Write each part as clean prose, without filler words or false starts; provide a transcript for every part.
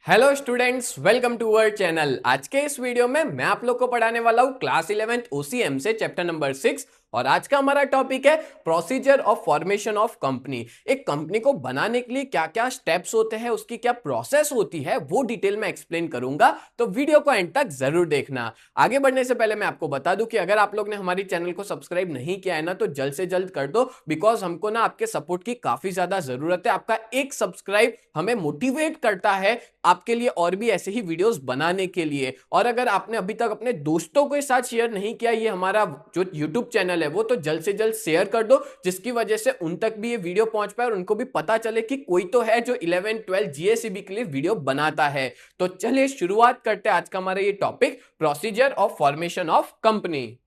Hello students, welcome to our channel. आज के इस वीडियो में मैं आप लोग को पढ़ाने वाला हूँ क्लास 11th ओसीएम से चैप्टर नंबर 6। और आज का हमारा टॉपिक है procedure of formation of company. एक कंपनी को बनाने के लिए क्या क्या स्टेप्स होते हैं, उसकी क्या प्रोसेस होती है, वो डिटेल में एक्सप्लेन करूंगा, तो वीडियो को एंड तक जरूर देखना। आगे बढ़ने से पहले मैं आपको बता दूं कि अगर आप लोग ने हमारी चैनल को सब्सक्राइब नहीं किया है ना, तो जल्द से जल्द कर दो, बिकॉज हमको ना आपके सपोर्ट की काफी ज्यादा जरूरत है। आपका एक सब्सक्राइब हमें मोटिवेट करता है आपके लिए और भी ऐसे ही वीडियोस बनाने के लिए। और अगर आपने अभी तक अपने दोस्तों के साथ शेयर नहीं किया ये हमारा जो यूट्यूब चैनल है, वो तो जल्द से जल्द शेयर कर दो, जिसकी वजह से उन तक भी ये वीडियो पहुंच पाए और उनको भी पता चले कि कोई तो है जो 11-12 जीएसईबी के लिए वीडियो बनाता है। तो चलिए शुरुआत करते हैं आज का हमारा ये topic, procedure of formation of company.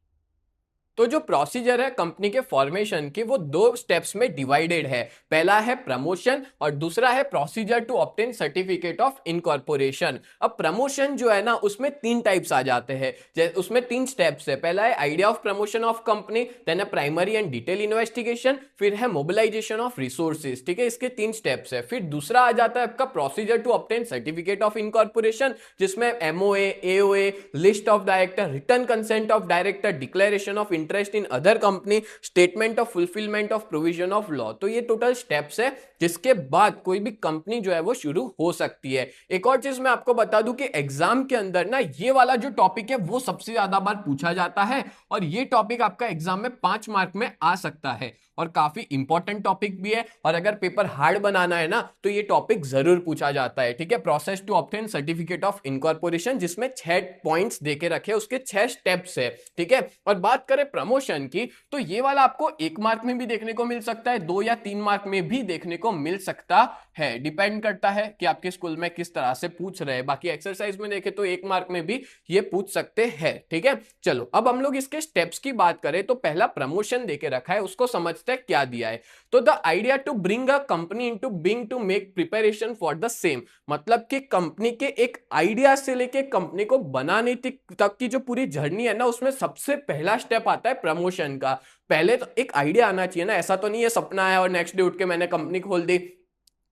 तो जो प्रोसीजर है कंपनी के फॉर्मेशन की, वो दो स्टेप्स में डिवाइडेड है। पहला है प्रमोशन और दूसरा है procedure to obtain certificate of incorporation. अब प्रमोशन जो है ना, उसमें तीन टाइप्स आ जाते हैं, उसमें तीन स्टेप्स है। पहला है idea of promotion of company, then है प्राइमरी एंड डिटेल इन्वेस्टिगेशन, फिर है मोबिलाइजेशन ऑफ रिसोर्सेज। ठीक है, इसके तीन स्टेप्स है। फिर दूसरा आ जाता है आपका procedure to obtain certificate of incorporation, जिसमें MOA, AOA, list of director, return consent of director, declaration of interest in other company, statement of fulfilment of provision of law. तो ये टोटल स्टेप्स है, जिसके बाद कोई भी कंपनी जो है वो शुरू हो सकती है। एक और चीज मैं आपको बता दूं कि एग्जाम के अंदर ना ये वाला जो टॉपिक है वो सबसे ज्यादा बार पूछा जाता है, और ये टॉपिक आपका एग्जाम में 5 मार्क में आ सकता है और काफी इंपॉर्टेंट टॉपिक भी है। और अगर पेपर हार्ड बनाना है ना, तो ये टॉपिक जरूर पूछा जाता है। ठीक है, process to obtain certificate of incorporation, जिसमें 6 पॉइंट्स देके रखे, उसके 6 स्टेप्स है। ठीक है, और बात करें प्रमोशन की, तो ये वाला आपको 1 मार्क में भी देखने को मिल सकता है, 2 या 3 मार्क में भी देखने को मिल सकता है। डिपेंड करता है कि आपके स्कूल में किस तरह से पूछ रहे हैं। बाकी एक्सरसाइज में देखें तो 1 मार्क में भी ये पूछ सकते हैं। ठीक है, चलो अब हम लोग इसके स्टेप्स की बात करें तो पहला प्रमोशन देके रखा है, उसको समझते हैं क्या दिया है। तो the idea to bring a company into being to make preparation for the same, मतलब कि कंपनी के एक आइडिया से लेके कंपनी को बनाने तक की जो पूरी जर्नी है ना, उसमें सबसे पहला स्टेप आता है प्रमोशन का। पहले तो एक आइडिया आना चाहिए ना, ऐसा तो नहीं है सपना है और नेक्स्ट डे उठ के मैंने कंपनी खोल दी।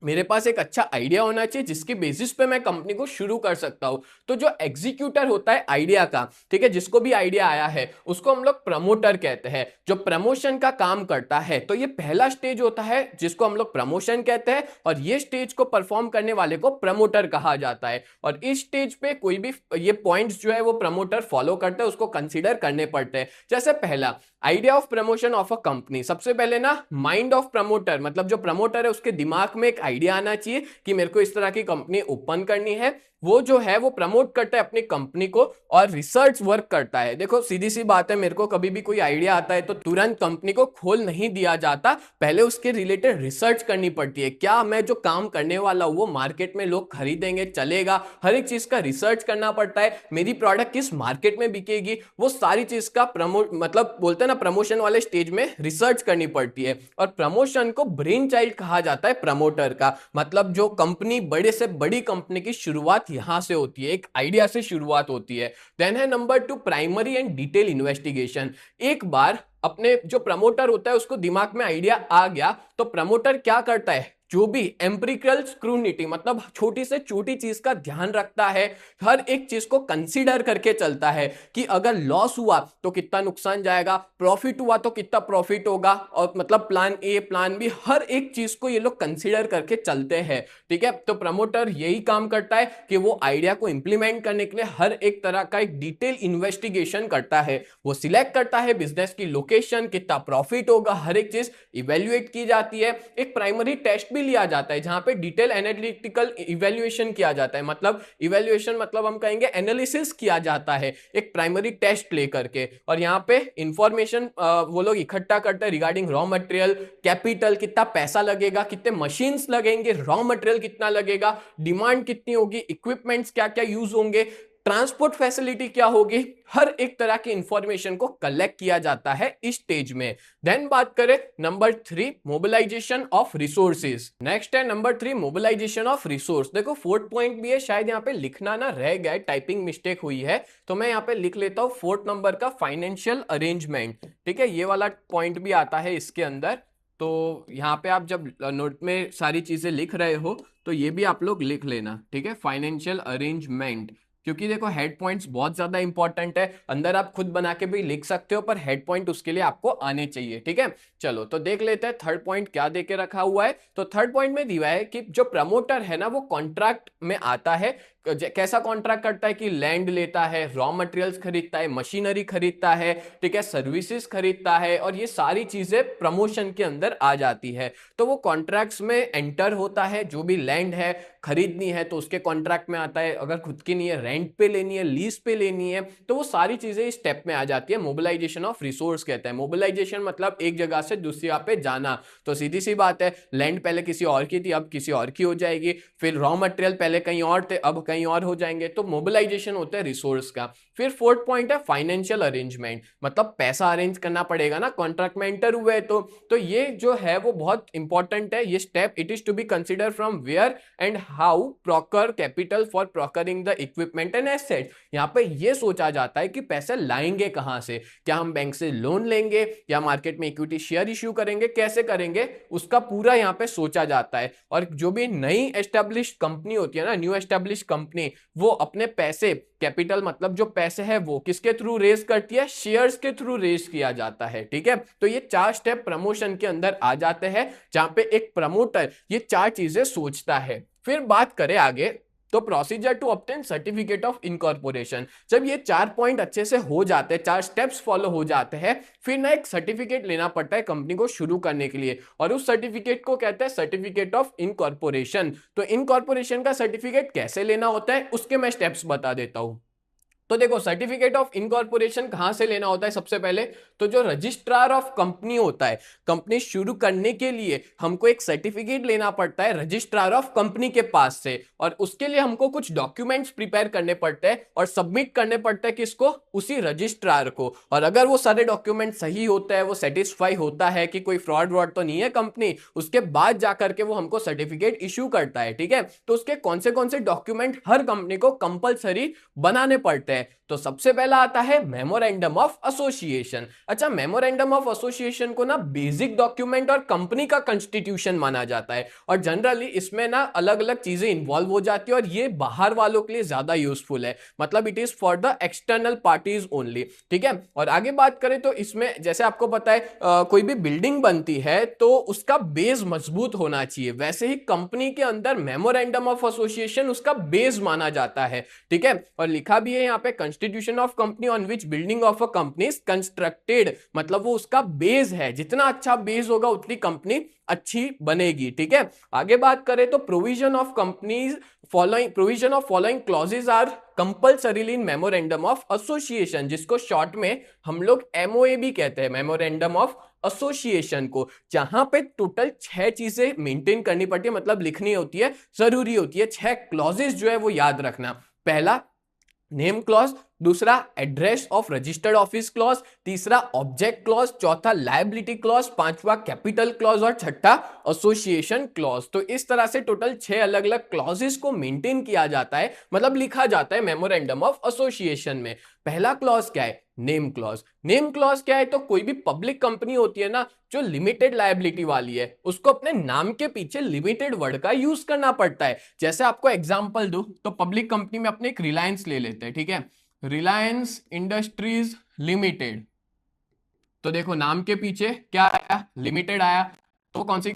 मेरे पास एक अच्छा आइडिया होना चाहिए जिसकी बेसिस पे मैं कंपनी को शुरू कर सकता हूं। तो जो एग्जीक्यूटर होता है आइडिया का, ठीक है, जिसको भी आइडिया आया है, उसको हम लोग प्रमोटर कहते हैं, जो प्रमोशन का काम करता है। तो ये पहला स्टेज होता है जिसको हम लोग प्रमोशन कहते हैं, और ये स्टेज को परफॉर्म करने वाले को प्रमोटर कहा जाता है। और इस स्टेज पे कोई भी ये पॉइंट्स जो है वो प्रमोटर फॉलो करते हैं, उसको कंसीडर करने पड़ते हैं। जैसे पहला idea of promotion of a company, सबसे पहले ना माइंड ऑफ प्रमोटर, मतलब जो प्रमोटर है उसके दिमाग में एक आइडिया आना चाहिए कि मेरे को इस तरह की कंपनी ओपन करनी है। वो जो है वो प्रमोट करता है अपनी कंपनी को और रिसर्च वर्क करता है। देखो सीधी सी बात है, मेरे को कभी भी कोई आइडिया आता है तो तुरंत कंपनी को खोल नहीं दिया जाता, पहले उसके रिलेटेड रिसर्च करनी पड़ती है। क्या मैं जो काम करने वाला हूं वो मार्केट में लोग खरीदेंगे, चलेगा, हर एक चीज का रिसर्च करना पड़ता है। मेरी प्रोडक्ट किस मार्केट में बिकेगी, वो सारी चीज का प्रमोट मतलब बोलते हैं ना प्रमोशन वाले स्टेज में रिसर्च करनी पड़ती है। और प्रमोशन को ब्रेन चाइल्ड कहा जाता है प्रमोटर का, मतलब जो कंपनी बड़े से बड़ी कंपनी की शुरुआत यहां से होती है, एक आइडिया से शुरुआत होती है। देन है number 2 primary and detail investigation. एक बार अपने जो प्रमोटर होता है उसको दिमाग में आइडिया आ गया, तो प्रमोटर क्या करता है, जो भी एम्पिरिकल स्क्रूनिटी, मतलब छोटी से छोटी चीज का ध्यान रखता है, हर एक चीज को कंसीडर करके चलता है कि अगर लॉस हुआ तो कितना नुकसान जाएगा, प्रॉफिट हुआ तो कितना प्रॉफिट होगा, और मतलब प्लान ए प्लान बी, हर एक चीज को ये लोग कंसीडर करके चलते हैं। ठीक है, तो प्रमोटर यही काम करता है कि वो आइडिया को इंप्लीमेंट करने के लिए हर एक तरह का एक डिटेल इन्वेस्टिगेशन करता है। वो सिलेक्ट करता है बिजनेस की लोकेशन, कितना प्रॉफिट होगा, हर एक चीज इवेल्युएट की जाती है। एक प्राइमरी टेस्ट भी लिया जाता है जहां पे डिटेल एनालिटिकल इवैल्यूएशन किया जाता है, मतलब इवैल्यूएशन मतलब हम कहेंगे एनालिसिस किया जाता है एक प्राइमरी टेस्ट ले करके। और यहां पे इंफॉर्मेशन वो लोग इकट्ठा करते हैं रिगार्डिंग रॉ मटेरियल, कैपिटल, कितना पैसा लगेगा, कितने मशीन्स लगेंगे, रॉ मटेरियल कितना लगेगा, डिमांड कितनी होगी, इक्विपमेंट्स क्या क्या यूज होंगे, ट्रांसपोर्ट फैसिलिटी क्या होगी, हर एक तरह की इंफॉर्मेशन को कलेक्ट किया जाता है इस स्टेज में। देन बात करें number 3 mobilisation of resources. Next है नंबर 3 मोबिलाइजेशन ऑफ रिसोर्स। देखो 4th पॉइंट भी है, शायद यहाँ पे लिखना ना रह गया, टाइपिंग मिस्टेक हुई है, तो मैं यहाँ पे लिख लेता हूं 4th नंबर का फाइनेंशियल अरेंजमेंट। ठीक है, ये वाला पॉइंट भी आता है इसके अंदर। तो यहाँ पे आप जब नोट में सारी चीजें लिख रहे हो तो ये भी आप लोग लिख लेना, ठीक है, फाइनेंशियल अरेंजमेंट। क्योंकि देखो हेड पॉइंट्स बहुत ज्यादा इंपॉर्टेंट है, अंदर आप खुद बना के भी लिख सकते हो पर हेड पॉइंट उसके लिए आपको आने चाहिए, ठीक है। चलो तो देख लेते हैं थर्ड पॉइंट क्या देके रखा हुआ है। तो थर्ड पॉइंट में दिया है कि जो प्रमोटर है ना वो कॉन्ट्रैक्ट में आता है। कैसा कॉन्ट्रैक्ट करता है कि लैंड लेता है, रॉ मटेरियल्स खरीदता है, मशीनरी खरीदता है, ठीक है, सर्विसेज खरीदता है, और ये सारी चीजें प्रमोशन के अंदर आ जाती है। तो वो कॉन्ट्रैक्ट्स में एंटर होता है, जो भी लैंड है खरीदनी है तो उसके कॉन्ट्रैक्ट में आता है, अगर खुद की नहीं है रेंट पे लेनी है, लीज पे लेनी है, तो वो सारी चीजें इस स्टेप में आ जाती है। मोबिलाइजेशन ऑफ रिसोर्स कहते हैं। मोबिलाइजेशन मतलब एक जगह से दूसरी जगह पे जाना। तो सीधी सी बात है, लैंड पहले किसी और की थी अब किसी और की हो जाएगी, फिर रॉ मटेरियल पहले कहीं और थे अब कहीं और हो जाएंगे, तो मोबिलाइजेशन होता है रिसोर्स का। फिर फोर्थ पॉइंट है फाइनेंशियल अरेंजमेंट, मतलब पैसा अरेंज करना पड़ेगा ना, कॉन्ट्रैक्ट में एंटर हुए तो ये जो है वो बहुत इंपॉर्टेंट है ये step. It is to be consider from where and how procure capital for procuring the equipment and asset. यहाँ पे ये सोचा जाता है कि पैसे लाएंगे कहां से, क्या हम बैंक से लोन लेंगे या मार्केट में इक्विटी शेयर इश्यू करेंगे, कैसे करेंगे, उसका पूरा यहाँ पे सोचा जाता है। और जो भी नई एस्टेब्लिश कंपनी होती है ना, न्यू एस्टेब्लिश कंपनी, वो अपने पैसे, कैपिटल मतलब जो पैसे है वो किसके थ्रू रेज करती है, शेयर्स के थ्रू रेज किया जाता है, ठीक है। तो ये चार स्टेप प्रमोशन के अंदर आ जाते हैं जहां पे एक प्रमोटर ये चार चीजें सोचता है। फिर बात करें आगे, तो procedure to obtain certificate of incorporation. जब ये चार पॉइंट अच्छे से हो जाते हैं, चार स्टेप्स फॉलो हो जाते हैं, फिर ना एक सर्टिफिकेट लेना पड़ता है कंपनी को शुरू करने के लिए, और उस सर्टिफिकेट को कहते हैं सर्टिफिकेट ऑफ इनकॉर्पोरेशन। तो इनकॉर्पोरेशन का सर्टिफिकेट कैसे लेना होता है उसके मैं स्टेप्स बता देता हूं। तो देखो सर्टिफिकेट ऑफ इनकॉर्पोरेशन कहां से लेना होता है, सबसे पहले तो जो रजिस्ट्रार ऑफ कंपनी होता है, कंपनी शुरू करने के लिए हमको एक सर्टिफिकेट लेना पड़ता है रजिस्ट्रार ऑफ कंपनी के पास से, और उसके लिए हमको कुछ डॉक्यूमेंट्स प्रिपेयर करने पड़ते हैं और सबमिट करने पड़ते हैं किसको, उसी रजिस्ट्रार को। और अगर वो सारे डॉक्यूमेंट सही होते हैं, वो सेटिस्फाई होता है कि कोई फ्रॉड व्रॉड तो नहीं है कंपनी, उसके बाद जाकर के वो हमको सर्टिफिकेट इश्यू करता है, ठीक है। तो उसके कौन से डॉक्यूमेंट हर कंपनी को कंपलसरी बनाने पड़ते हैं। तो सबसे पहला आता है मेमोरेंडम ऑफ एसोसिएशन। अच्छा, मेमोरेंडम ऑफ एसोसिएशन को ना बेसिक डॉक्यूमेंट और कंपनी का कॉन्स्टिट्यूशन माना जाता है, और जनरली इसमें ना अलग अलग चीजें इंवॉल्व हो जाती है, और ये बाहर वालों के लिए ज्यादा यूजफुल है, मतलब it is for the external parties only, ठीक है। और आगे बात करें तो इसमें जैसे आपको पता है कोई भी बिल्डिंग बनती है तो उसका बेस मजबूत होना चाहिए, वैसे ही कंपनी के अंदर मेमोरेंडम ऑफ एसोसिएशन उसका बेस माना जाता है, ठीक है। और लिखा भी है यहाँ पे constitution of company on which building of a company is constructed, मतलब वो उसका बेस है, जितना अच्छा बेस होगा उतनी कंपनी अच्छी बनेगी, ठीक है। आगे बात करें तो provision of companies provision of following clauses are compulsorily in memorandum of association, जिसको शॉर्ट में हम लोग एमओए भी कहते हैं, मेमोरेंडम ऑफ एसोसिएशन को, जहां पे टोटल 6 चीजें मेंटेन करनी पड़ती है, मतलब लिखनी होती है, जरूरी होती है। 6 क्लॉजेज जो है वो याद रखना। पहला नेम क्लॉज, दूसरा address of registered office clause, तीसरा ऑब्जेक्ट क्लॉज, चौथा लायबिलिटी क्लॉज, पांचवा कैपिटल क्लॉज, और छठा एसोसिएशन क्लॉज। तो इस तरह से टोटल 6 अलग अलग क्लॉजेस को मेंटेन किया जाता है, मतलब लिखा जाता है मेमोरेंडम ऑफ एसोसिएशन में। पहला क्लॉज क्या है, नेम क्लॉज। नेम क्लॉज क्या है, तो कोई भी पब्लिक कंपनी होती है ना जो लिमिटेड लायबिलिटी वाली है, उसको अपने नाम के पीछे लिमिटेड वर्ड का यूज करना पड़ता है। जैसे आपको एग्जांपल दूं तो पब्लिक कंपनी में अपने एक रिलायंस ले लेते हैं, ठीक है, रिलायंस इंडस्ट्रीज लिमिटेड। तो देखो नाम के पीछे क्या आया, लिमिटेड आया, तो कौन सी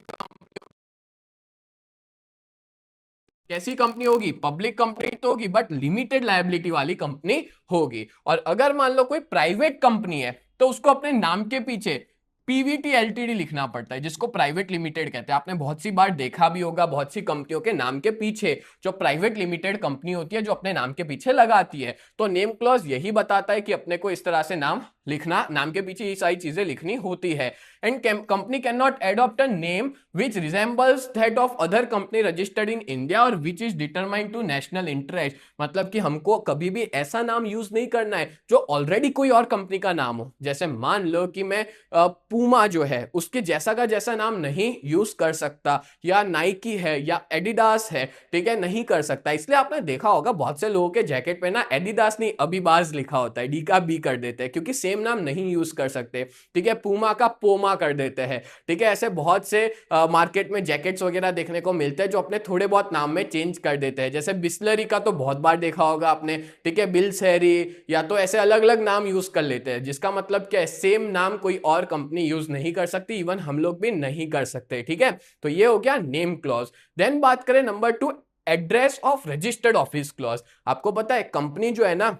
कैसी कंपनी होगी, पब्लिक कंपनी तो होगी बट लिमिटेड लायबिलिटी वाली कंपनी होगी। और अगर मान लो कोई प्राइवेट कंपनी है तो उसको अपने नाम के पीछे पीवीटी एलटीडी लिखना पड़ता है, जिसको प्राइवेट लिमिटेड कहते हैं। आपने बहुत सी बार देखा भी होगा, बहुत सी कंपनियों के नाम के पीछे जो प्राइवेट लिमिटेड कंपनी होती है जो अपने नाम के पीछे लगाती है, तो नेम क्लॉज यही बताता है कि अपने को इस तरह से नाम लिखना, नाम के पीछे ये सारी चीजें लिखनी होती है। And company can not adopt a name which resembles that of other company registered in India और which is determined to national interest, मतलब कि हमको कभी भी ऐसा नाम यूज नहीं करना है जो ऑलरेडी कोई और कंपनी का नाम हो। जैसे मान लो कि मैं पूमा जो है उसके जैसा का जैसा नाम नहीं यूज कर सकता, या नाइकी है या एडिडास है, ठीक है, नहीं कर सकता। इसलिए आपने देखा होगा बहुत से लोगों के जैकेट पे ना एडिडास नहीं अबीबाज लिखा होता है, डी का बी कर देते हैं, क्योंकि सेम नाम नहीं यूज कर सकते, ठीक है। पूमा का पोमा पुमा कर देते हैं, ठीक है। ऐसे बहुत से मार्केट में जैकेट्स वगैरह देखने को मिलते हैं जो अपने थोड़े बहुत नाम में चेंज कर देते हैं। जैसे बिस्लरी का तो बहुत बार देखा होगा आपने, ठीक है, बिल्सहरी, या तो ऐसे अलग अलग नाम यूज कर लेते हैं, जिसका मतलब क्या है, सेम नाम कोई और कंपनी यूज नहीं कर सकती, इवन हम लोग भी नहीं कर सकते, ठीक है। तो ये हो गया नेम क्लॉज। देन बात करें number 2, address of registered office clause. आपको पता है कंपनी जो है ना,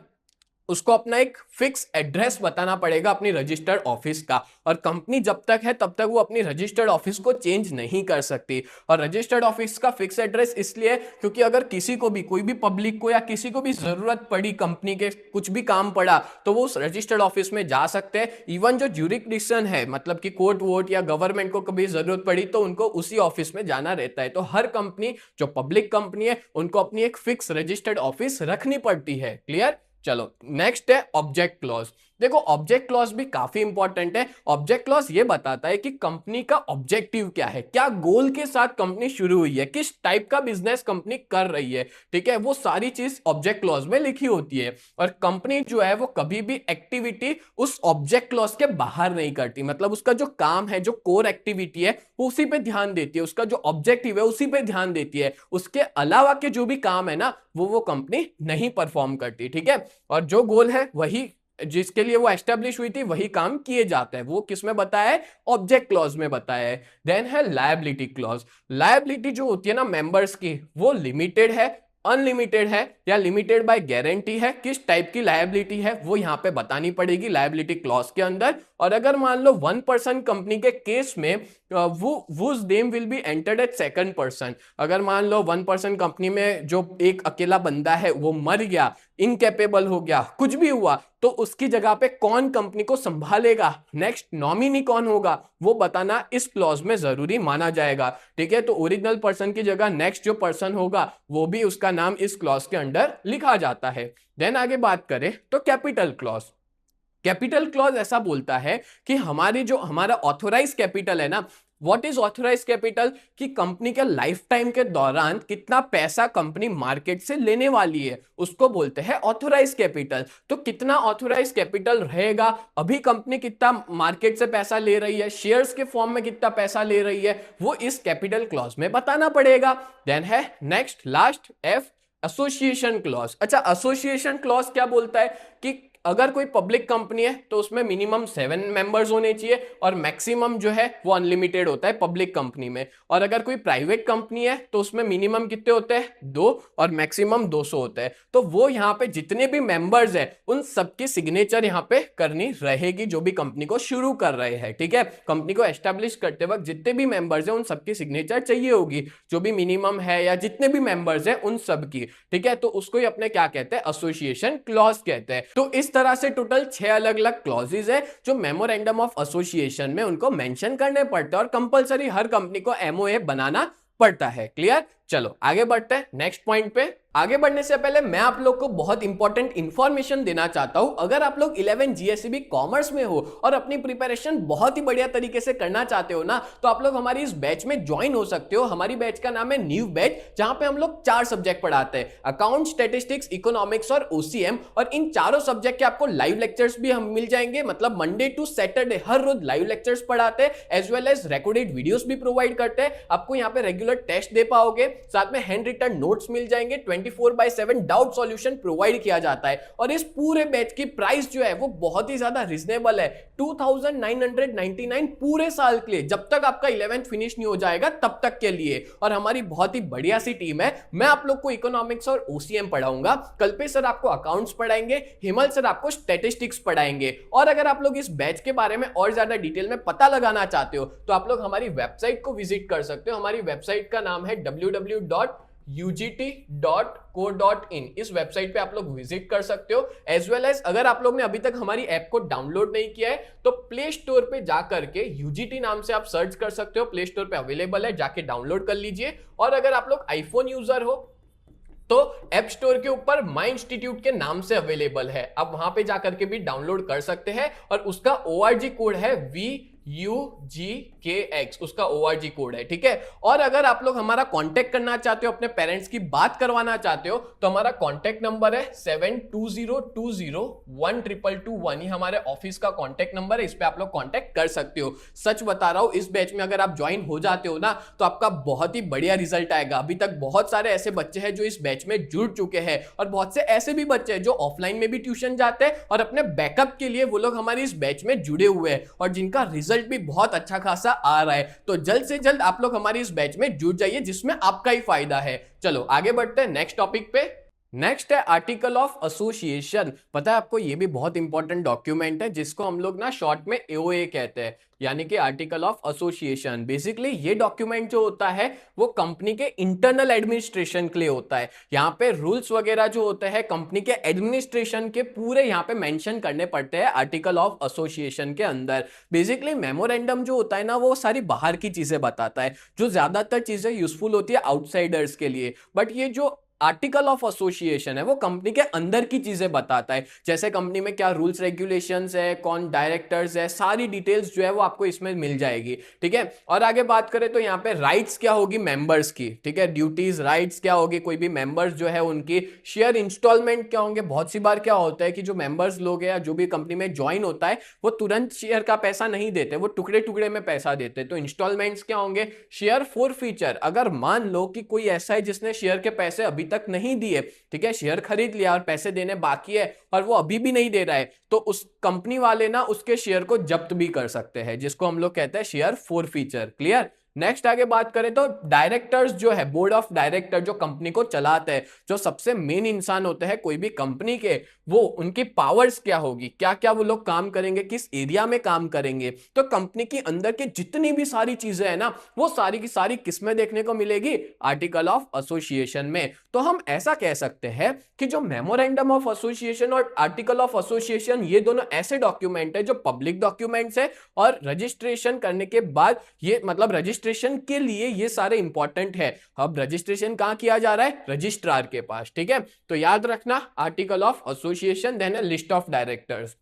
उसको अपना एक फिक्स एड्रेस बताना पड़ेगा अपनी रजिस्टर्ड ऑफिस का, और कंपनी जब तक है तब तक वो अपनी रजिस्टर्ड ऑफिस को चेंज नहीं कर सकती। और रजिस्टर्ड ऑफिस का फिक्स एड्रेस इसलिए क्योंकि अगर किसी को भी, कोई भी पब्लिक को या किसी को भी जरूरत पड़ी, कंपनी के कुछ भी काम पड़ा, तो वो उस रजिस्टर्ड ऑफिस में जा सकते हैं। इवन जो ज्यूरिसडिक्शन है, मतलब कि कोर्ट वोट या गवर्नमेंट को कभी जरूरत पड़ी तो उनको उसी ऑफिस में जाना रहता है। तो हर कंपनी जो पब्लिक कंपनी है उनको अपनी एक फिक्स रजिस्टर्ड ऑफिस रखनी पड़ती है। क्लियर? चलो नेक्स्ट है ऑब्जेक्ट क्लॉज। देखो ऑब्जेक्ट क्लॉज भी काफी इंपॉर्टेंट है। ऑब्जेक्ट क्लॉज ये बताता है कि कंपनी का ऑब्जेक्टिव क्या है, क्या गोल के साथ कंपनी शुरू हुई है, किस टाइप का बिजनेस कंपनी कर रही है, ठीक है, वो सारी चीज ऑब्जेक्ट क्लॉज में लिखी होती है। और कंपनी जो है वो कभी भी एक्टिविटी उस ऑब्जेक्ट क्लॉज के बाहर नहीं करती, मतलब उसका जो काम है, जो कोर एक्टिविटी है, वो उसी पे ध्यान देती है, उसका जो ऑब्जेक्टिव है उसी पे ध्यान देती है। उसके अलावा के जो भी काम है ना, वो कंपनी नहीं परफॉर्म करती, ठीक है। और जो गोल है वही, जिसके लिए वो एस्टेब्लिश हुई थी, वही काम किए जाते हैं। वो किस में बताया है? ऑब्जेक्ट क्लॉज में बताया है। देन है लायबिलिटी क्लॉज। लायबिलिटी जो होती है ना मेंबर्स की, वो लिमिटेड है, अनलिमिटेड है या लिमिटेड बाय गारंटी है, किस टाइप की लायबिलिटी है वो यहां पे बतानी पड़ेगी लायबिलिटी क्लॉज के अंदर। और अगर मान लो 1% कंपनी के केस में whose name will be entered at second person, अगर मान लो 1% कंपनी में जो एक अकेला बंदा है वो मर गया, इनकेपेबल हो गया, कुछ भी हुआ, तो उसकी जगह पे कौन कंपनी को संभालेगा, नेक्स्ट नॉमिनी कौन होगा, वो बताना इस क्लॉज में जरूरी माना जाएगा, ठीक है। तो ओरिजिनल पर्सन की जगह नेक्स्ट जो पर्सन होगा वो भी, उसका नाम इस क्लॉज के अंडर लिखा जाता है। देन आगे बात करें तो कैपिटल क्लॉज। कैपिटल क्लॉज ऐसा बोलता है कि हमारा ऑथोराइज कैपिटल है ना, व्हाट इज ऑथोराइज कैपिटल, कि कंपनी के लाइफ टाइम के दौरान कितना पैसा कंपनी मार्केट से लेने वाली है, उसको बोलते हैं ऑथोराइज कैपिटल। तो कितना ऑथोराइज कैपिटल रहेगा, अभी कंपनी कितना मार्केट से पैसा ले रही है, शेयर्स के फॉर्म में कितना पैसा ले रही है, वो इस कैपिटल क्लॉज में बताना पड़ेगा। देन है next last F, association clause. अच्छा, एसोसिएशन क्लॉज क्या बोलता है कि अगर कोई पब्लिक कंपनी है तो उसमें मिनिमम 7 मेंबर्स होने चाहिए और मैक्सिमम जो है वो अनलिमिटेड होता है पब्लिक कंपनी में। और अगर कोई प्राइवेट कंपनी है तो उसमें मिनिमम कितने होते हैं, 2 और मैक्सिमम 200 होते हैं। तो वो यहाँ पे जितने भी मेंबर्स है उन सबकी सिग्नेचर यहाँ पे करनी रहेगी, जो भी कंपनी को शुरू कर रहे हैं, ठीक है। कंपनी को एस्टेब्लिश करते वक्त जितने भी मेंबर्स है उन सबकी सिग्नेचर चाहिए होगी, जो भी मिनिमम है या जितने भी मेंबर्स है उन सब की, ठीक है। तो उसको ही अपने क्या कहते हैं, एसोसिएशन क्लॉज कहते हैं। तो इस तरह से टोटल 6 अलग अलग क्लॉजेज है जो मेमोरेंडम ऑफ एसोसिएशन में उनको मेंशन करने पड़ते हैं, और कंपलसरी हर कंपनी को एमओए बनाना पड़ता है। क्लियर? चलो आगे बढ़ते हैं नेक्स्ट पॉइंट पे। आगे बढ़ने से पहले मैं आप लोग को बहुत इंपॉर्टेंट इंफॉर्मेशन देना चाहता हूं। अगर आप लोग 11 जीएसईबी कॉमर्स में हो और अपनी प्रिपरेशन बहुत ही बढ़िया तरीके से करना चाहते हो ना, तो आप लोग हमारी इस बैच में ज्वाइन हो सकते हो। हमारी बैच का नाम है न्यू बैच, जहां पे हम लोग 4 सब्जेक्ट पढ़ाते हैं, अकाउंट, स्टैटिस्टिक्स, इकोनॉमिक्स और ओसीएम। और इन चारों सब्जेक्ट के आपको लाइव लेक्चर्स भी हम मिल जाएंगे, मतलब मंडे टू सैटरडे हर रोज लाइव लेक्चर्स पढ़ाते हैं, as well as recorded videos भी प्रोवाइड करते हैं। आपको यहाँ पे रेगुलर टेस्ट दे पाओगे, साथ में हैंड रिटन नोट्स मिल जाएंगे, 24/7 डाउट सॉल्यूशन प्रोवाइड किया जाता है। और इस पूरे बैच की प्राइस जो है वो बहुत ही ज्यादा रिजनेबल है, 2999 पूरे साल के लिए, जब तक आपका 11th फिनिश नहीं हो जाएगा तब तक के लिए। और हमारी बहुत ही बढ़िया सी टीम है। मैं आप लोग को इकोनॉमिक्स और ओसीएम पढ़ाऊंगा, कल्पेश सर आपको अकाउंट्स पढ़ाएंगे, हिमल सर आपको स्टैटिस्टिक्स पढ़ाएंगे। और अगर आप लोग इस बैच के बारे में और ज्यादा डिटेल में पता लगाना चाहते हो तो आप लोग हमारी वेबसाइट को विजिट कर सकते हो। हमारी वेबसाइट का नाम है www.ugt.co.in। इस वेबसाइट पे आप लोग विजिट कर सकते हो। एज वेल एज अगर आप लोग ने अभी तक हमारी ऐप को डाउनलोड नहीं किया है तो प्ले स्टोर पे जाकर के यूजीटी नाम से आप सर्च कर सकते हो, प्ले स्टोर पे अवेलेबल है, जाके डाउनलोड कर लीजिए। और अगर आप लोग आईफोन यूजर हो तो ऐप स्टोर के ऊपर माई इंस्टीट्यूट के नाम से अवेलेबल है, आप वहां पे जाकर के भी डाउनलोड कर सकते हैं। और उसका ORG कोड है UGKX उसका ORG कोड है, ठीक है। और अगर आप लोग हमारा कांटेक्ट करना चाहते हो, अपने पेरेंट्स की बात करवाना चाहते हो, तो हमारा कांटेक्ट नंबर है 7202012221। ये हमारे ऑफिस का कांटेक्ट नंबर है, इस पे आप लोग कांटेक्ट कर सकते हो। सच बता रहा हूं, इस बैच में अगर आप ज्वाइन हो जाते हो ना, तो आपका बहुत ही बढ़िया रिजल्ट आएगा। अभी तक बहुत सारे ऐसे बच्चे हैं जो इस बैच में जुड़ चुके हैं, और बहुत से ऐसे भी बच्चे हैं जो ऑफलाइन में भी ट्यूशन जाते हैं और अपने बैकअप के लिए वो लोग हमारी इस बैच में जुड़े हुए हैं, और जिनका रिजल्ट भी बहुत अच्छा खासा आ रहा है। तो जल्द से जल्द आप लोग हमारी इस बैच में जुड़ जाइए, जिसमें आपका ही फायदा है। चलो आगे बढ़ते हैं नेक्स्ट टॉपिक पे। नेक्स्ट है आर्टिकल ऑफ एसोसिएशन। पता है आपको, ये भी बहुत इंपॉर्टेंट डॉक्यूमेंट है, जिसको हम लोग ना शॉर्ट में एओए कहते हैं, यानी कि आर्टिकल ऑफ एसोसिएशन। बेसिकली ये डॉक्यूमेंट जो होता है वो कंपनी के इंटरनल एडमिनिस्ट्रेशन के लिए होता है। यहाँ पे रूल्स वगैरह जो होते हैं कंपनी के एडमिनिस्ट्रेशन के पूरे यहाँ पे मेंशन करने पड़ते हैं आर्टिकल ऑफ एसोसिएशन के अंदर। बेसिकली मेमोरेंडम जो होता है ना, वो सारी बाहर की चीजें बताता है, जो ज्यादातर चीजें यूजफुल होती है आउटसाइडर्स के लिए। बट ये जो आर्टिकल ऑफ एसोसिएशन है वो कंपनी के अंदर की चीजें बताता है, जैसे कंपनी में क्या रूल्स रेगुलेशंस है, कौन डायरेक्टर्स है, सारी डिटेल्स जो है वो आपको इसमें मिल जाएगी, ठीक है। और आगे बात करें तो यहाँ पे राइट्स क्या होगी मेंबर्स की, ठीक है, ड्यूटीज राइट्स क्या होगी कोई भी मेंबर्स जो है उनकी, शेयर इंस्टॉलमेंट क्या होंगे। बहुत सी बार क्या होता है कि जो मेंबर्स लोग हैं या जो भी कंपनी में ज्वाइन होता है वो तुरंत शेयर का पैसा नहीं देते, वो टुकड़े टुकड़े में पैसा देते। तो इंस्टॉलमेंट्स क्या होंगे, शेयर फॉर फ्यूचर। अगर मान लो कि कोई ऐसा है जिसने शेयर के पैसे अभी तक नहीं दिए, ठीक है, शेयर खरीद लिया और पैसे देने बाकी है और वो अभी भी नहीं दे रहा है, तो उस कंपनी वाले ना उसके शेयर को जब्त भी कर सकते हैं, जिसको हम लोग कहते हैं शेयर फॉरफीचर। क्लियर। नेक्स्ट आगे बात करें तो डायरेक्टर्स जो है, बोर्ड ऑफ डायरेक्टर जो कंपनी को चलाते हैं, जो सबसे मेन इंसान होते हैं कोई भी कंपनी के, वो उनकी पावर्स क्या होगी, क्या क्या वो लोग काम करेंगे, किस एरिया में काम करेंगे। तो कंपनी के अंदर की जितनी भी सारी चीजें हैं ना, वो सारी की सारी किसमें देखने को मिलेगी, आर्टिकल ऑफ एसोसिएशन में। तो हम ऐसा कह सकते हैं कि जो मेमोरेंडम ऑफ एसोसिएशन और आर्टिकल ऑफ एसोसिएशन, ये दोनों ऐसे डॉक्यूमेंट है जो पब्लिक डॉक्यूमेंट्स है, और रजिस्ट्रेशन करने के बाद ये मतलब रजिस्ट्रेशन के लिए ये सारे इंपॉर्टेंट है। अब रजिस्ट्रेशन कहां किया जा रहा है, रजिस्ट्रार के पास, ठीक है। तो याद रखना article of association, then a list of directors.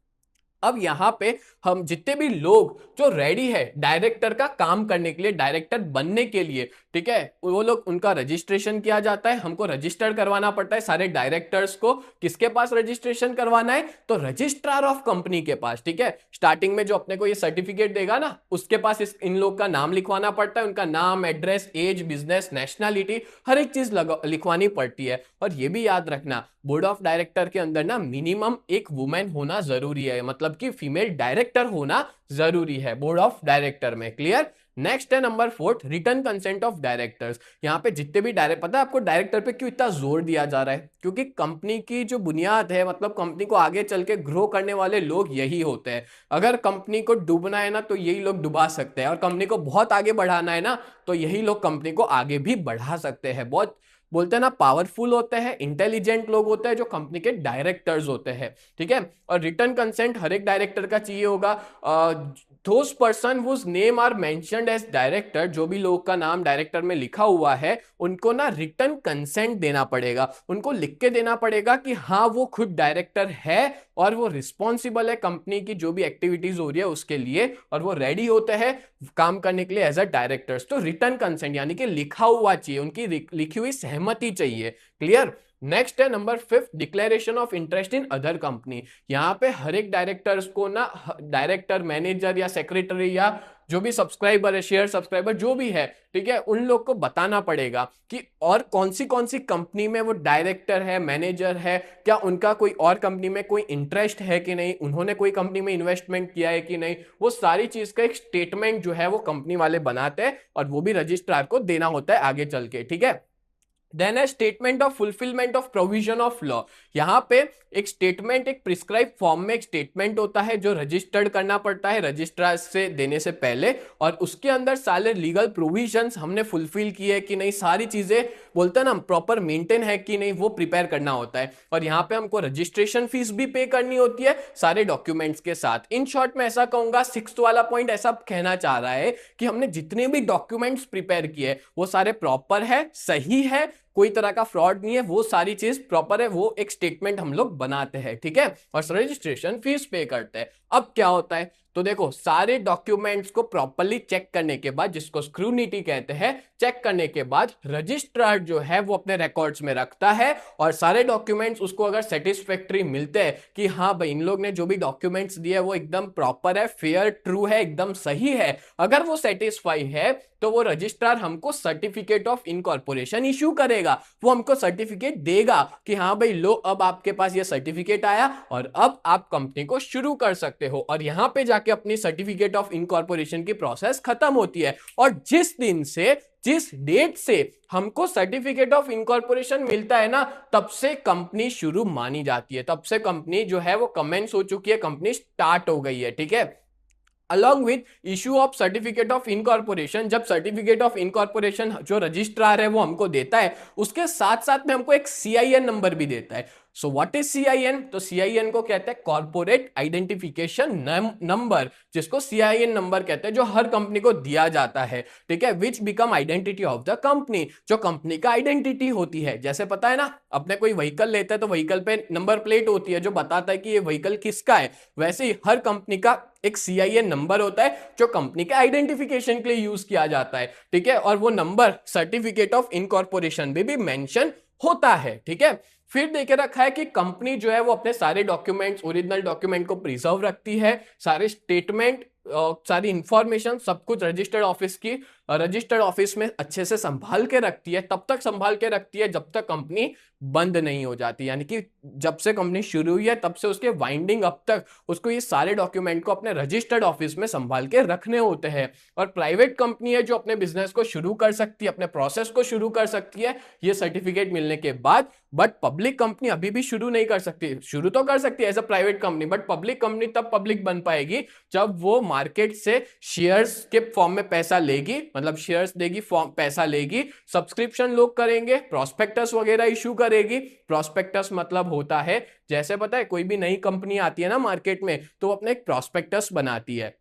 अब यहां पे हम जितने भी लोग जो रेडी है डायरेक्टर का काम करने के लिए, डायरेक्टर बनने के लिए, ठीक है, वो लोग, उनका रजिस्ट्रेशन किया जाता है। हमको रजिस्टर करवाना पड़ता है सारे डायरेक्टर्स को। किसके पास रजिस्ट्रेशन करवाना है, तो रजिस्ट्रार ऑफ कंपनी के पास, ठीक है। स्टार्टिंग में जो अपने को ये सर्टिफिकेट देगा ना, उसके पास इन लोग का नाम लिखवाना पड़ता है, उनका नाम, एड्रेस, एज, बिजनेस, नेशनैलिटी, हर एक चीज लिखवानी पड़ती है। और ये भी याद रखना, बोर्ड ऑफ डायरेक्टर के अंदर ना मिनिमम एक वुमेन होना जरूरी है, मतलब कि फीमेल डायरेक्टर होना जरूरी है बोर्ड ऑफ डायरेक्टर में। क्लियर। नेक्स्ट है number 4, written consent of directors. यहाँ पे जितने भी पता है आपको डायरेक्टर पे क्यों इतना जोर दिया जा रहा है, क्योंकि कंपनी की जो बुनियाद है, मतलब कंपनी को आगे चल के ग्रो करने वाले लोग यही होते हैं। अगर कंपनी को डूबना है ना, तो यही लोग डुबा सकते हैं, और कंपनी को बहुत आगे बढ़ाना है ना, तो यही लोग कंपनी को आगे भी बढ़ा सकते हैं। बहुत बोलते हैं ना, पावरफुल होते हैं, इंटेलिजेंट लोग होते हैं जो कंपनी के डायरेक्टर्स होते हैं, ठीक है। और रिटर्न कंसेंट हर एक डायरेक्टर का चाहिए होगा। Those person whose name are mentioned as director, जो भी लोग का नाम डायरेक्टर में लिखा हुआ है, उनको ना रिटर्न कंसेंट देना पड़ेगा, उनको लिख के देना पड़ेगा कि हाँ वो खुद डायरेक्टर है और वो रिस्पॉन्सिबल है कंपनी की जो भी एक्टिविटीज हो रही है उसके लिए, और वो रेडी होते हैं काम करने के लिए एज अ डायरेक्टर्स। तो रिटर्न कंसेंट यानी कि लिखा हुआ चाहिए, उनकी लिखी हुई सहमति चाहिए। क्लियर। नेक्स्ट है number 5, declaration of interest in other company. यहाँ पे हर एक डायरेक्टर्स को ना, डायरेक्टर, मैनेजर या सेक्रेटरी या जो भी सब्सक्राइबर है, शेयर सब्सक्राइबर जो भी है, ठीक है, उन लोग को बताना पड़ेगा कि और कौन सी कंपनी में वो डायरेक्टर है, मैनेजर है, क्या उनका कोई और कंपनी में कोई इंटरेस्ट है कि नहीं, उन्होंने कोई कंपनी में इन्वेस्टमेंट किया है कि नहीं। वो सारी चीज का एक स्टेटमेंट जो है वो कंपनी वाले बनाते हैं, और वो भी रजिस्ट्रार को देना होता है आगे चल के, ठीक है। देन है statement of fulfilment of provision of law. यहां पे एक स्टेटमेंट, एक प्रिस्क्राइब फॉर्म में एक स्टेटमेंट होता है जो रजिस्टर्ड करना पड़ता है रजिस्ट्रार से देने से पहले, और उसके अंदर सारे लीगल प्रोविजंस हमने फुलफिल किए कि नहीं, सारी चीजें बोलते हैं ना प्रॉपर मेंटेन है कि नहीं, वो प्रिपेयर करना होता है। और यहाँ पे हमको रजिस्ट्रेशन फीस भी पे करनी होती है सारे डॉक्यूमेंट्स के साथ। इन शॉर्ट में ऐसा कहूंगा, 6th वाला पॉइंट ऐसा कहना चाह रहा है कि हमने जितने भी डॉक्यूमेंट्स प्रिपेयर किए वो सारे प्रॉपर है, सही है, कोई तरह का फ्रॉड नहीं है, वो सारी चीज प्रॉपर है, वो एक स्टेटमेंट हम लोग बनाते हैं, ठीक है, और रजिस्ट्रेशन फीस पे करते हैं। अब क्या होता है, तो देखो सारे डॉक्यूमेंट्स को प्रॉपरली चेक करने के बाद, जिसको स्क्रूनिटी कहते हैं, चेक करने के बाद रजिस्ट्रार जो है वो अपने रिकॉर्ड्स में रखता है और सारे डॉक्यूमेंट्स उसको अगर सेटिस्फैक्टरी मिलते हैं कि हाँ भाई इन लोग ने जो भी डॉक्यूमेंट्स दिए वो एकदम प्रॉपर है, फेयर, ट्रू है, एकदम सही है, अगर वो सेटिस्फाई है तो वो रजिस्ट्रार हमको सर्टिफिकेट ऑफ इनकॉर्पोरेशन इशू करेगा। वो हमको सर्टिफिकेट देगा कि हाँ भाई लो अब आपके पास ये सर्टिफिकेट आया और अब आप कंपनी को शुरू कर सकते हो, और यहां पे जाके अपनी सर्टिफिकेट ऑफ इनकॉर्पोरेशन की प्रोसेस खत्म होती है। और जिस डेट से हमको सर्टिफिकेट ऑफ इनकॉर्पोरेशन मिलता है ना, तब से कंपनी शुरू मानी जाती है, तब से कंपनी जो है वो कमेंस हो चुकी है, कंपनी स्टार्ट हो गई है। ठीक है, along with issue of certificate of incorporation, जब सर्टिफिकेट ऑफ इनकॉर्पोरेशन जो रजिस्ट्रार है वो हमको देता है, उसके साथ साथ में हमको एक CIN नंबर भी देता है। So what is CIN? तो CIN को कहते हैं कॉर्पोरेट आइडेंटिफिकेशन नंबर, जिसको CIN नंबर कहते हैं, जो हर कंपनी को दिया जाता है। ठीक है, विच become identity of the company, जो कंपनी का आइडेंटिटी होती है। जैसे पता है ना, अपने कोई व्हीकल लेते हैं तो व्हीकल पे नंबर प्लेट होती है जो बताता है कि ये व्हीकल किसका है, वैसे ही हर कंपनी का एक CIN नंबर होता है जो कंपनी के आइडेंटिफिकेशन के लिए यूज किया जाता है। ठीक है, और वो नंबर सर्टिफिकेट ऑफ इनकॉर्पोरेशन में भी मेंशन होता है। ठीक है, फिर देखे रखा है कि कंपनी जो है वो अपने सारे डॉक्यूमेंट्स, ओरिजिनल डॉक्यूमेंट को प्रिजर्व रखती है, सारे स्टेटमेंट, सारी इंफॉर्मेशन, सब कुछ रजिस्टर्ड ऑफिस में अच्छे से संभाल के रखती है। तब तक संभाल के रखती है जब तक कंपनी बंद नहीं हो जाती, यानी कि जब से कंपनी शुरू हुई है तब से उसके वाइंडिंग अप तक उसको ये सारे डॉक्यूमेंट को अपने रजिस्टर्ड ऑफिस में संभाल के रखने होते हैं। और प्राइवेट कंपनी है जो अपने बिजनेस को शुरू कर सकती है, अपने प्रोसेस को शुरू कर सकती है ये सर्टिफिकेट मिलने के बाद। बट पब्लिक कंपनी अभी भी शुरू नहीं कर सकती, शुरू तो कर सकती है as a private company, but public company तब पब्लिक बन पाएगी जब वो मार्केट से शेयर्स के फॉर्म में पैसा लेगी, मतलब शेयर्स देगी, फॉर्म पैसा लेगी, सब्सक्रिप्शन लोग करेंगे, प्रोस्पेक्टस वगैरह इशू करेगी। प्रोस्पेक्टस मतलब होता है, जैसे पता है कोई भी नई कंपनी आती है ना मार्केट में, तो अपने एक प्रोस्पेक्टस बनाती है,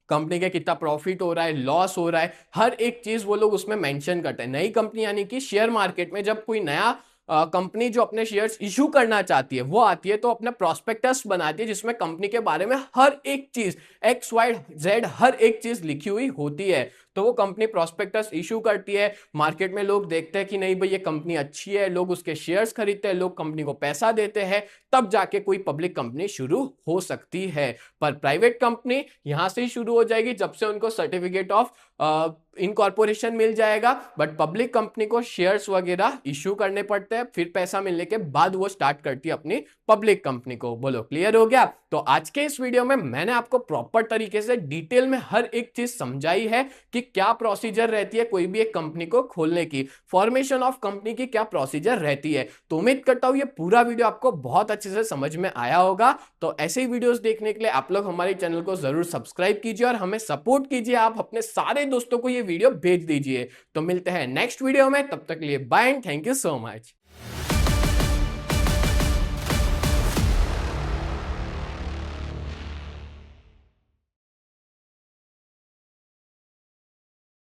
कंपनी का कितना प्रॉफिट हो रहा है, लॉस हो रहा है, हर एक चीज वो लोग उसमें मेंशन करते हैं। नई कंपनी यानी कि शेयर मार्केट में जब कोई नया कंपनी जो अपने शेयर्स इशू करना चाहती है वो आती है, तो अपना प्रोस्पेक्टस बनाती है जिसमें कंपनी के बारे में हर एक चीज XYZ हर एक चीज लिखी हुई होती है। तो वो कंपनी प्रोस्पेक्टस इशू करती है, मार्केट में लोग देखते हैं कि नहीं भाई ये कंपनी अच्छी है, लोग उसके शेयर्स खरीदते हैं, लोग कंपनी को पैसा देते हैं, तब जाके कोई पब्लिक कंपनी शुरू हो सकती है। पर प्राइवेट कंपनी यहां से ही शुरू हो जाएगी जब से उनको सर्टिफिकेट ऑफ इनकॉर्पोरेशन मिल जाएगा। बट पब्लिक कंपनी को शेयर्स वगैरह इशू करने पड़ते हैं, फिर पैसा मिलने के बाद वो स्टार्ट करती है अपनी पब्लिक कंपनी को। बोलो क्लियर हो गया? तो आज के इस वीडियो में मैंने आपको प्रॉपर तरीके से डिटेल में हर एक चीज समझाई है कि क्या प्रोसीजर रहती है कोई भी एक कंपनी को खोलने की, फॉर्मेशन ऑफ कंपनी की क्या प्रोसीजर रहती है। तो उम्मीद करता हूं ये पूरा वीडियो आपको बहुत अच्छे से समझ में आया होगा। तो ऐसे ही वीडियोस देखने के लिए आप लोग हमारे चैनल को जरूर सब्सक्राइब कीजिए और हमें सपोर्ट कीजिए, आप अपने सारे दोस्तों को ये वीडियो भेज दीजिए। तो मिलते हैं नेक्स्ट वीडियो में, तब तक के लिए bye and thank you so much.